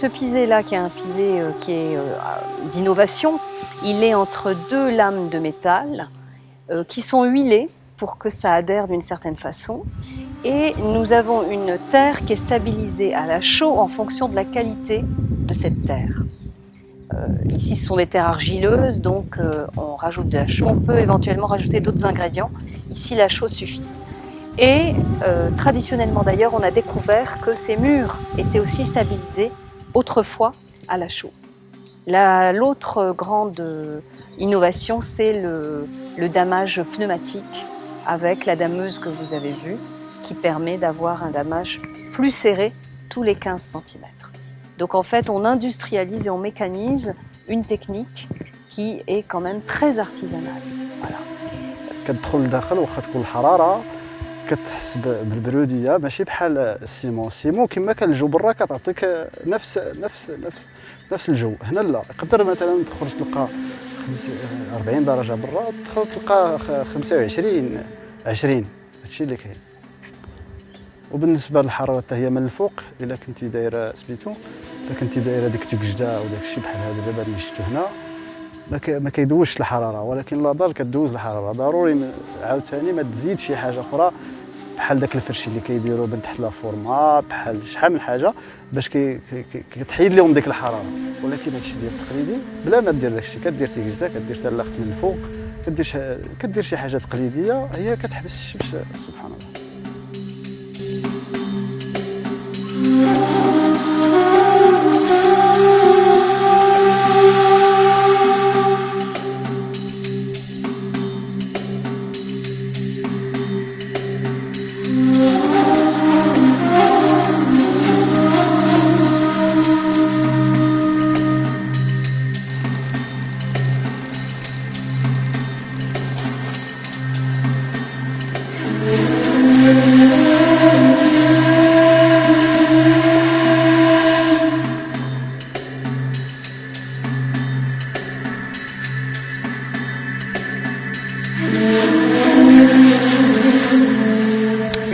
ce pisé-là, qui est un pisé d'innovation, il est entre deux lames de métal qui sont huilées pour que ça adhère d'une certaine façon. Et nous avons une terre qui est stabilisée à la chaux en fonction de la qualité de cette terre. Ici, ce sont des terres argileuses, donc on rajoute de la chaux. On peut éventuellement rajouter d'autres ingrédients. Ici, la chaux suffit. Et traditionnellement d'ailleurs, on a découvert que ces murs étaient aussi stabilisés autrefois à la chaux. L'autre grande innovation, c'est le damage pneumatique avec la dameuse que vous avez vue, qui permet d'avoir un damage plus serré tous les 15 cm. Donc en fait, on industrialise et on mécanise une technique qui est quand même très artisanale. Voilà. كتدخل لداخل واخا تكون الحراره كتحس بالبروديه ماشي بحال السيمون كما كان الجو برا كتعطيك نفس الجو. هنا لا، يقدر مثلا تخرج تلقى 40 درجه برا تدخل تلقى 25 20. هادشي اللي كاين. وبالنسبه للحراره حتى هي من الفوق، الا كنتي دايره سميتو، الا كنتي دايره ديك تكجده او داك الشيء بحال هذا دابا اللي شفتو هنا ما كيدوزش الحراره، ولكن لا ضال كدوز الحراره. ضروري عاوتاني ما تزيد شي حاجه اخرى بحال داك الفرشي اللي كيديروا من تحت لا فورما، بحال شحال من حاجه باش كتحيد لهم ديك الحراره. ولكن هادشي ديال التقليدي بلا ما دير داكشي، كدير تيكجده، كدير تلاخت من الفوق، كدير شي حاجه تقليديه هي كتحبس الشمس. سبحان الله.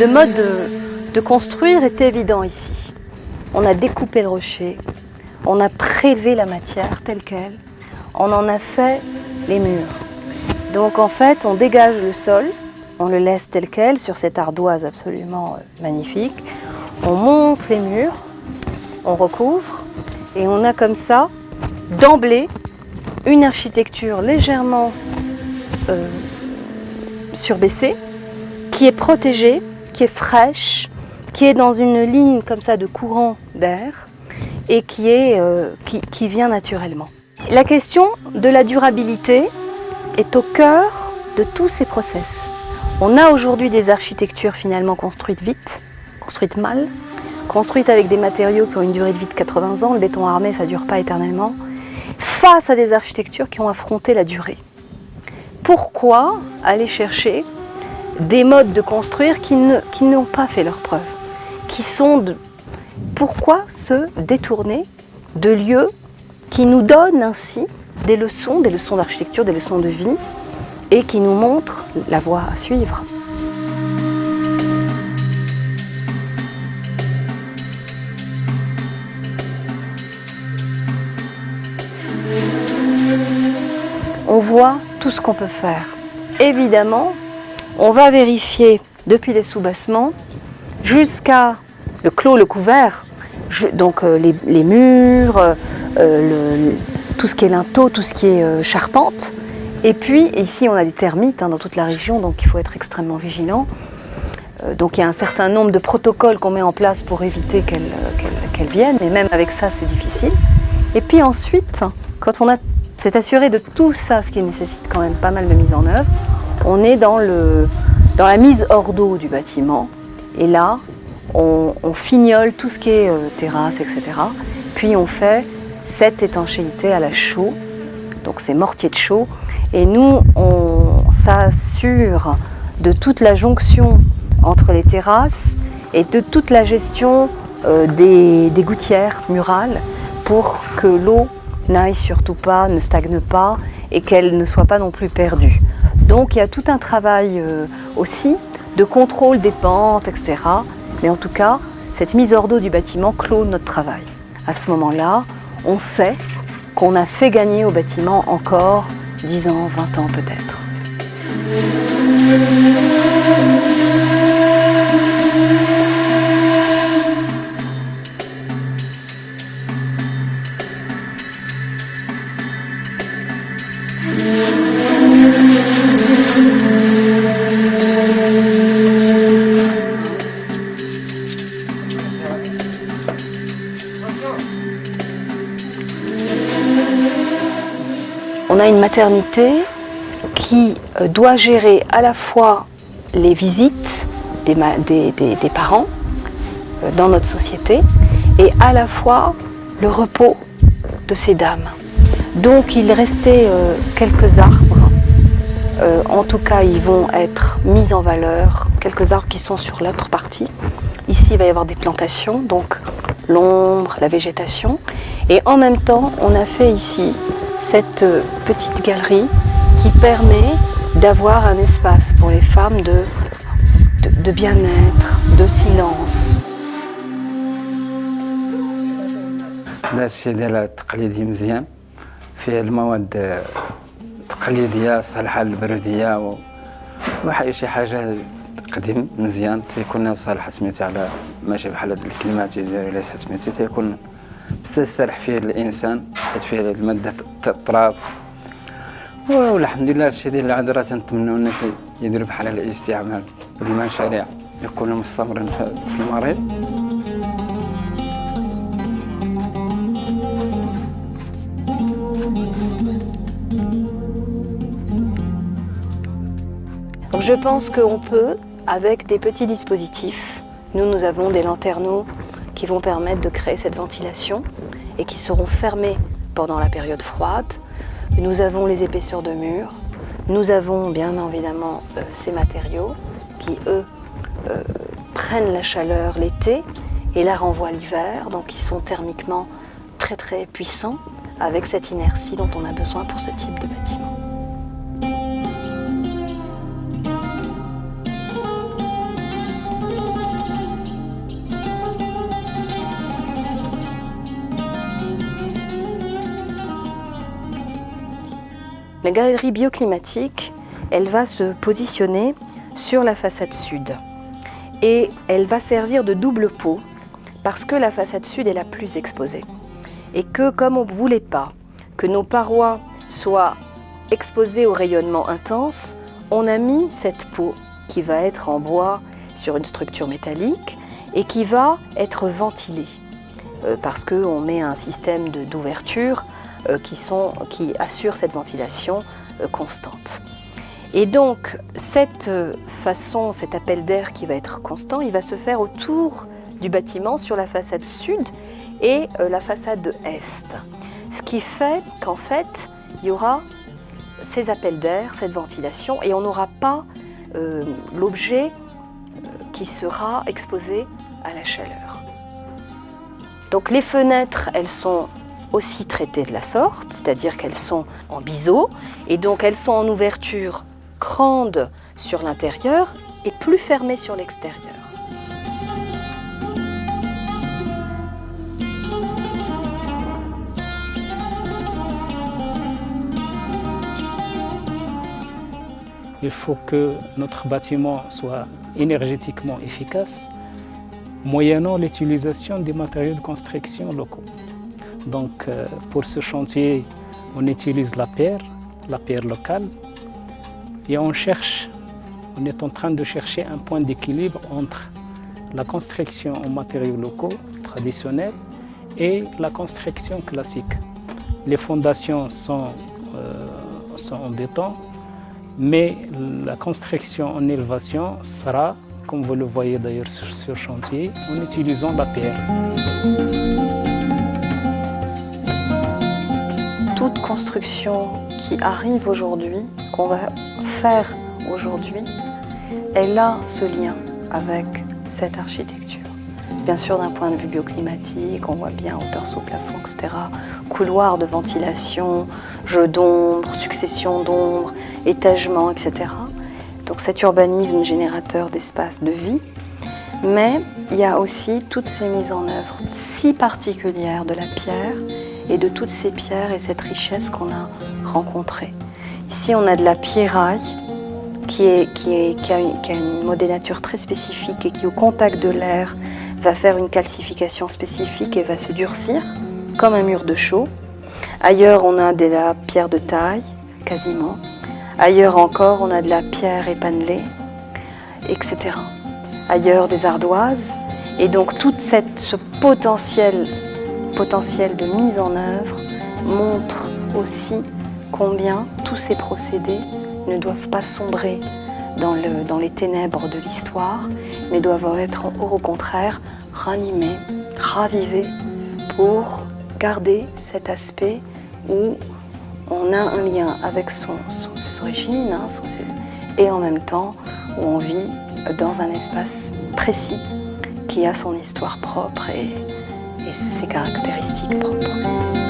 Le mode de construire est évident ici. On a découpé le rocher, on a prélevé la matière telle qu'elle, on en a fait les murs. Donc en fait, on dégage le sol, on le laisse tel quel sur cette ardoise absolument magnifique. On monte les murs, on recouvre et on a comme ça, d'emblée, une architecture légèrement surbaissée, qui est protégée, qui est fraîche, qui est dans une ligne comme ça de courant d'air et qui vient naturellement. La question de la durabilité est au cœur de tous ces process. On a aujourd'hui des architectures finalement construites vite, construites mal, construites avec des matériaux qui ont une durée de vie de 80 ans, le béton armé ça ne dure pas éternellement, face à des architectures qui ont affronté la durée. Pourquoi aller chercher des modes de construire qui n'ont pas fait leurs preuves, pourquoi se détourner de lieux qui nous donnent ainsi des leçons d'architecture, des leçons de vie et qui nous montrent la voie à suivre. On voit tout ce qu'on peut faire. Évidemment, on va vérifier depuis les soubassements jusqu'à le clos, le couvert, donc les murs, tout ce qui est linteau, tout ce qui est charpente. Et puis ici on a des termites dans toute la région, donc il faut être extrêmement vigilant. Donc il y a un certain nombre de protocoles qu'on met en place pour éviter qu'elles viennent, mais même avec ça c'est difficile. Et puis ensuite, quand on s'est assuré de tout ça, ce qui nécessite quand même pas mal de mise en œuvre, on est dans la mise hors d'eau du bâtiment. Et là, on fignole tout ce qui est terrasse, etc. Puis on fait cette étanchéité à la chaux, donc c'est mortier de chaux. Et nous, on s'assure de toute la jonction entre les terrasses et de toute la gestion des gouttières murales pour que l'eau n'aille surtout pas, ne stagne pas et qu'elle ne soit pas non plus perdue. Donc il y a tout un travail aussi de contrôle des pentes, etc. Mais en tout cas, cette mise hors d'eau du bâtiment clôt notre travail. à ce moment-là, on sait qu'on a fait gagner au bâtiment encore 10 ans, 20 ans peut-être. On a une maternité qui doit gérer à la fois les visites des parents dans notre société et à la fois le repos de ces dames. Donc il restait quelques arbres, en tout cas ils vont être mis en valeur, quelques arbres qui sont sur l'autre partie. Ici il va y avoir des plantations, donc l'ombre, la végétation, et en même temps on a fait ici cette petite galerie qui permet d'avoir un espace pour les femmes de bien-être, de silence. هذا الشيء ديال تقليدي مزيان فيه المواد تقليديه صالحه للبروديه شي حاجه قديم مزيان تيكون صالح سميتو على ماشي بحال هاد الكلمات ديالو ولا سميتو تيكون بتستريح فيه الانسان حيت فيه الماده التراب والحمد لله الشيء ديال العذره تنتمنوا الناس يديروا بحال الاستعمال والمشاريع يكونوا مستمرين في المريض. Donc je pense qu'on peut, avec des petits dispositifs, nous avons des lanterneaux qui vont permettre de créer cette ventilation et qui seront fermés pendant la période froide. Nous avons les épaisseurs de murs, nous avons bien évidemment ces matériaux qui, eux, prennent la chaleur l'été et la renvoient l'hiver, donc ils sont thermiquement très très puissants avec cette inertie dont on a besoin pour ce type de bâtiment. La galerie bioclimatique, elle va se positionner sur la façade sud et elle va servir de double pot parce que la façade sud est la plus exposée et que comme on ne voulait pas que nos parois soient exposées au rayonnement intense, on a mis cette peau qui va être en bois sur une structure métallique et qui va être ventilée parce qu'on met un système d'ouverture qui assurent cette ventilation constante. Et donc, cette façon, cet appel d'air qui va être constant, il va se faire autour du bâtiment sur la façade sud et la façade est. Ce qui fait qu'en fait, il y aura ces appels d'air, cette ventilation, et on n'aura pas l'objet qui sera exposé à la chaleur. Donc les fenêtres, elles sont aussi traitées de la sorte, c'est-à-dire qu'elles sont en biseau et donc elles sont en ouverture grande sur l'intérieur et plus fermée sur l'extérieur. Il faut que notre bâtiment soit énergétiquement efficace, moyennant l'utilisation des matériaux de construction locaux. Donc pour ce chantier, on utilise la pierre locale, et on est en train de chercher un point d'équilibre entre la construction en matériaux locaux traditionnels et la construction classique. Les fondations sont en béton, mais la construction en élévation sera, comme vous le voyez d'ailleurs sur ce chantier, en utilisant la pierre. Toute construction qui arrive aujourd'hui, qu'on va faire aujourd'hui, elle a ce lien avec cette architecture. Bien sûr, d'un point de vue bioclimatique, on voit bien hauteur sous plafond, etc. Couloir de ventilation, jeu d'ombre, succession d'ombre, étagement, etc. Donc cet urbanisme générateur d'espace de vie. Mais il y a aussi toutes ces mises en œuvre si particulières de la pierre et de toutes ces pierres et cette richesse qu'on a rencontrée. Ici, on a de la pierraille qui a une modénature très spécifique et qui, au contact de l'air, va faire une calcification spécifique et va se durcir comme un mur de chaux. Ailleurs, on a de la pierre de taille, quasiment. Ailleurs encore, on a de la pierre épannelée, etc. Ailleurs, des ardoises. Et donc, tout ce potentiel de mise en œuvre montre aussi combien tous ces procédés ne doivent pas sombrer dans les ténèbres de l'histoire, mais doivent être au contraire ranimés, ravivés pour garder cet aspect où on a un lien avec ses origines et en même temps où on vit dans un espace précis qui a son histoire propre et ses caractéristiques propres.